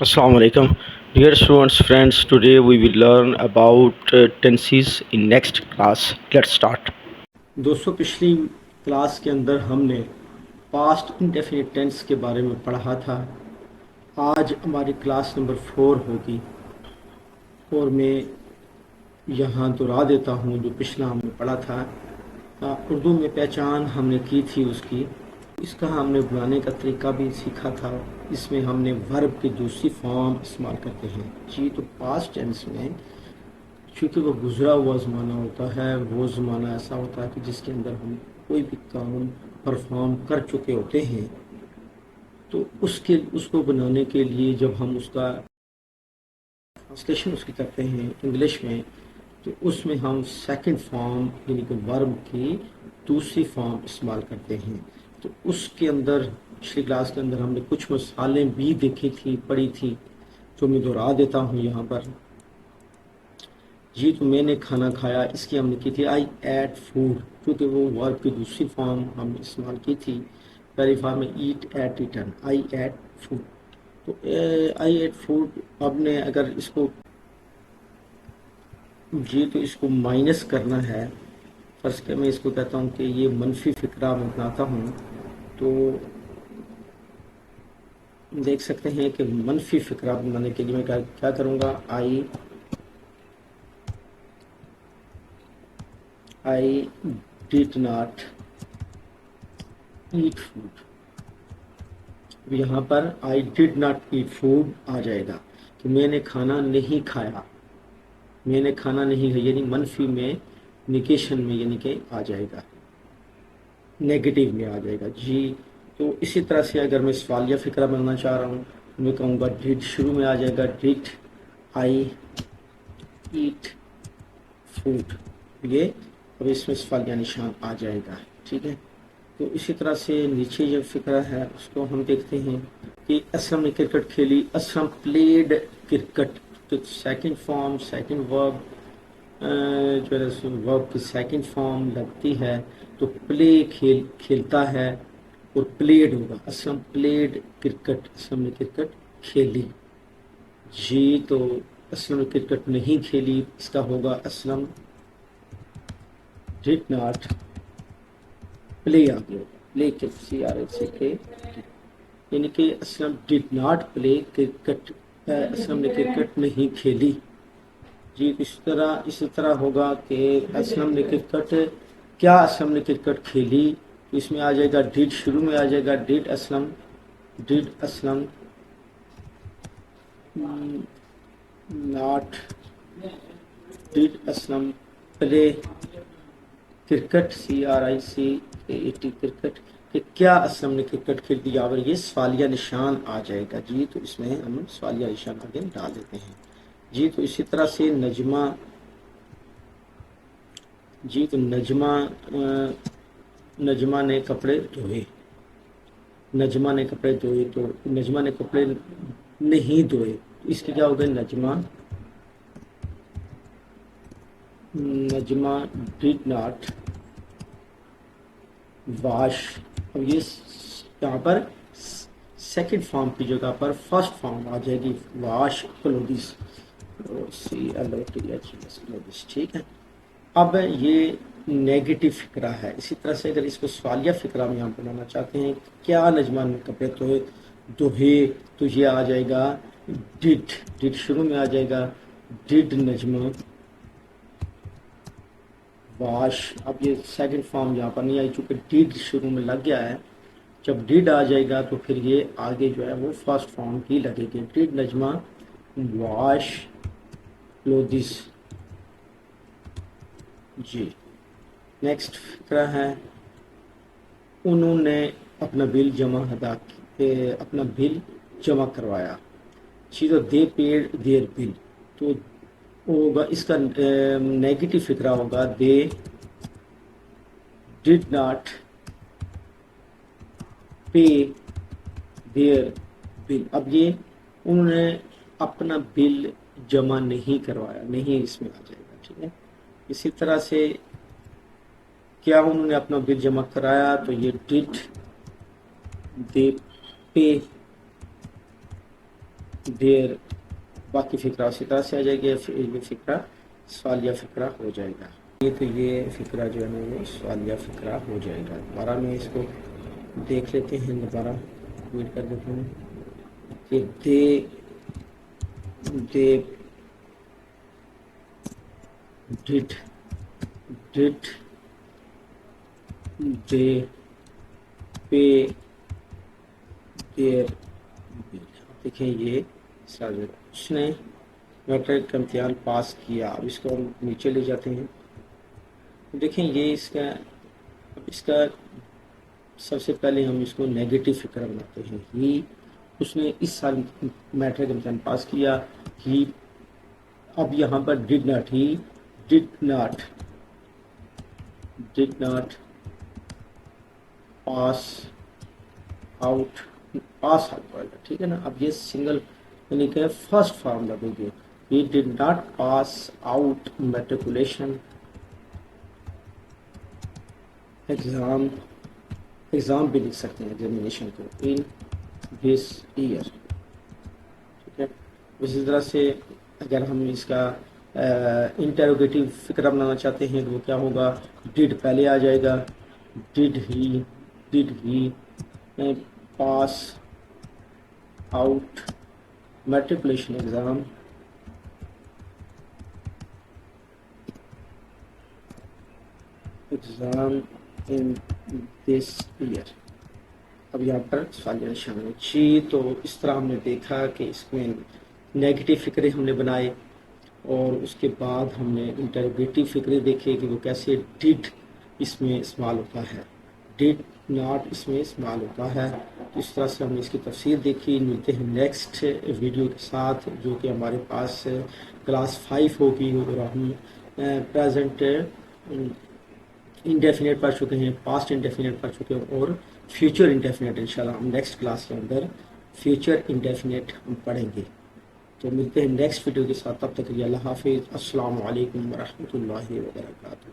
Assalamu alaikum. Dear students, friends, today we will learn about tenses in next class. Let's start. دوستو پچھلی class کے اندر ہم نے past indefinite tennis کے بارے میں پڑھا تھا. آج ہماری کلاس نمبر 4 ہوگی اور میں یہاں دہرا دیتا ہوں جو پچھلا ہم نے پڑھا تھا. اردو میں پہچان ہم نے کی تھی اس کا ہم نے بنانے کا طریقہ بھی سیکھا تھا. اس میں ہم نے ورب کی دوسری فارم استعمال کرتے ہیں. جی تو پاسٹ ٹینس میں چونکہ وہ گزرا ہوا زمانہ ہوتا ہے، وہ زمانہ ایسا ہوتا ہے کہ جس کے اندر ہم کوئی بھی کام پرفارم کر چکے ہوتے ہیں، تو اس کو بنانے کے لیے جب ہم اس کا ٹرانسلیشن اس کی کرتے ہیں انگلش میں، تو اس میں ہم سیکنڈ فارم یعنی کہ ورب کی دوسری فارم استعمال کرتے ہیں. تو اس کے اندر پچھلی کلاس کے اندر ہم نے کچھ مثالیں بھی دیکھی تھی، پڑھی تھی، جو میں دہرا دیتا ہوں یہاں پر. جی تو میں نے کھانا کھایا، اس کی ہم نے کی تھی آئی ایٹ فوڈ، کیونکہ وہ ورب کی دوسری فارم ہم نے استعمال کی تھی. پہلی فارم میں eat ate eaten, I ate food. تو آئی ایٹ فوڈ اب نے اگر اس کو تو اس کو مائنس کرنا ہے. فرض کہ میں اس کو کہتا ہوں کہ یہ منفی فقرہ میں بناتا ہوں، تو دیکھ سکتے ہیں کہ منفی فقرہ بنانے کے لیے میں کیا کروں گا. I did not eat food. یہاں پر I did not eat food آ جائے گا کہ میں نے کھانا نہیں کھایا. میں نے کھانا نہیں کھایا یعنی منفی میں، نیگیشن میں، یعنی کہ آ جائے گا، نیگیٹو میں آ جائے گا. جی تو اسی طرح سے اگر میں سوالیہ فقرہ بنانا چاہ رہا ہوں تو میں کہوں گا ڈیڈ شروع میں آ جائے گا، ڈیڈ آئی ایٹ فوڈ. یہ اب اس میں سوالیہ نشان آ جائے گا. ٹھیک ہے، تو اسی طرح سے نیچے جو فقرہ ہے اس کو ہم دیکھتے ہیں کہ اسلم نے کرکٹ کھیلی، اسلم پلیڈ کرکٹ. تو سیکنڈ فارم، سیکنڈ ورب جو ہے ورب کی سیکنڈ فارم لگتی ہے تو پلے کھیلتا ہے اور پلیڈ ہوگا. اسلم پلیڈ کرکٹ، اسلم نے کرکٹ کھیلی. جی تو اسلم نے کرکٹ نہیں کھیلی، اس کا ہوگا اسلم ڈیڈ ناٹ پلے. آگے پلے کے CRACK، یعنی کہ Aslam did not play cricket, Aslam نے کرکٹ نہیں کھیلی. جی اسی طرح ہوگا کہ اسلم نے کرکٹ، کیا اسلم نے کرکٹ کھیلی. تو اس میں آ جائے گا ڈیڈ شروع میں آ جائے گا، did Aslam not did Aslam play cricket CRICKET cricket, کہ کیا اسلم نے کرکٹ کھیل دیا. اور یہ سوالیہ نشان آ جائے گا. جی تو اس میں ہم سوالیہ نشان آگے ڈال دیتے ہیں. جی تو اسی طرح سے نجمہ، جی تو نجمہ نے کپڑے دھوئے. نجمہ نے کپڑے دھوئے، تو نجمہ نے کپڑے نہیں دھوئے، اس کی کیا ہوگا. Najma did not wash. اب یہ یہاں پر سیکنڈ فارم کی جگہ پر فرسٹ فارم آ جائے گی، واش کلودز، CLOTHS. ٹھیک ہے، اب یہ نیگیٹو فقرہ ہے. اسی طرح سے اگر اس کو سوالیہ فقرہ میں ہم بنانا چاہتے ہیں، کیا نجمہ نے کپڑے دھوئے، تو یہ آ جائے گا ڈیڈ شروع میں آ جائے گا، ڈیڈ نجمہ واش. اب یہ سیکنڈ فارم یہاں پر نہیں آئی چونکہ ڈیڈ شروع میں لگ گیا ہے. جب ڈیڈ آ جائے گا تو پھر یہ آگے جو ہے وہ فرسٹ فارم کی لگے گی، ڈیڈ نجمہ واش کلودز. جی نیکسٹ فقرہ ہے، انہوں نے اپنا بل جمع کروایا. چیزوں دے پیڈ دیئر بل. تو ہوگا اس کا نیگیٹو فقرہ ہوگا they did not pay their bill. اب یہ انہوں نے اپنا بل جمع نہیں کروایا، نہیں اس میں آ جائے گا. ٹھیک ہے، اسی طرح سے کیا انہوں نے اپنا بل جمع کرایا، تو یہ ڈیڈ دے پے دیر باقی فقرہ اسی طرح سے آ جائے گا، یہ فقرہ سوالیہ فقرہ ہو جائے گا۔ یہ فقرہ جو ہے نا وہ سوالیہ فقرہ ہو جائے گا۔ دوبارہ میں اس کو دیکھ لیتے ہیں، دوبارہ ریڈ کر دیتا ہوں کہ they did they pay their bill۔ دیکھیں یہ اس نے میٹرک کا امتحان پاس کیا۔ اب اس کو ہم نیچے لے جاتے ہیں، دیکھیں یہ اس کا سب سے پہلے ہم اس کو نیگیٹو فکر بناتے ہیں۔ اس نے اس سال میٹرک کا امتحان پاس کیا۔ ہی اب یہاں پر did not, he did not pass out ہوئے گا، ٹھیک ہے نا۔ اب یہ سنگل یعنی کہ فرسٹ فارمولا دے گے، he did not pass out matriculation exam بھی لکھ سکتے ہیں ایگزامینیشن کو، ان دس ایئر، ٹھیک ہے۔ اسی طرح سے اگر ہم اس کا انٹروگیٹو فکر بنانا چاہتے ہیں تو وہ کیا ہوگا، ڈڈ پہلے آ جائے گا، did he pass out matriculation exam in this year. اب یہاں پر سوالیہ نشان ہے جی۔ تو اس طرح ہم نے دیکھا کہ اس میں نیگیٹو فکرے ہم نے بنائے، اور اس کے بعد ہم نے انٹروگیٹو فکرے دیکھے کہ وہ کیسے ڈڈ اس میں استعمال ہوتا ہے، ڈڈ ناٹ اس میں استعمال ہوتا ہے۔ تو اس طرح سے ہم نے اس کی تفسیر دیکھی۔ ملتے ہیں نیکسٹ ویڈیو کے ساتھ، جو کہ ہمارے پاس کلاس 5 ہوگی، اور ہم پریزنٹ انڈیفینیٹ پڑھ چکے ہیں، پاسٹ انڈیفینیٹ پڑھ چکے ہیں، اور فیوچر انڈیفینیٹ انشاءاللہ ہم نیکسٹ کلاس کے اندر فیوچر انڈیفینیٹ ہم پڑھیں گے۔ تو ملتے ہیں نیکسٹ ویڈیو کے ساتھ، تب تک کے لیے اللہ حافظ، السلام علیکم ورحمۃ اللہ وبرکاتہ۔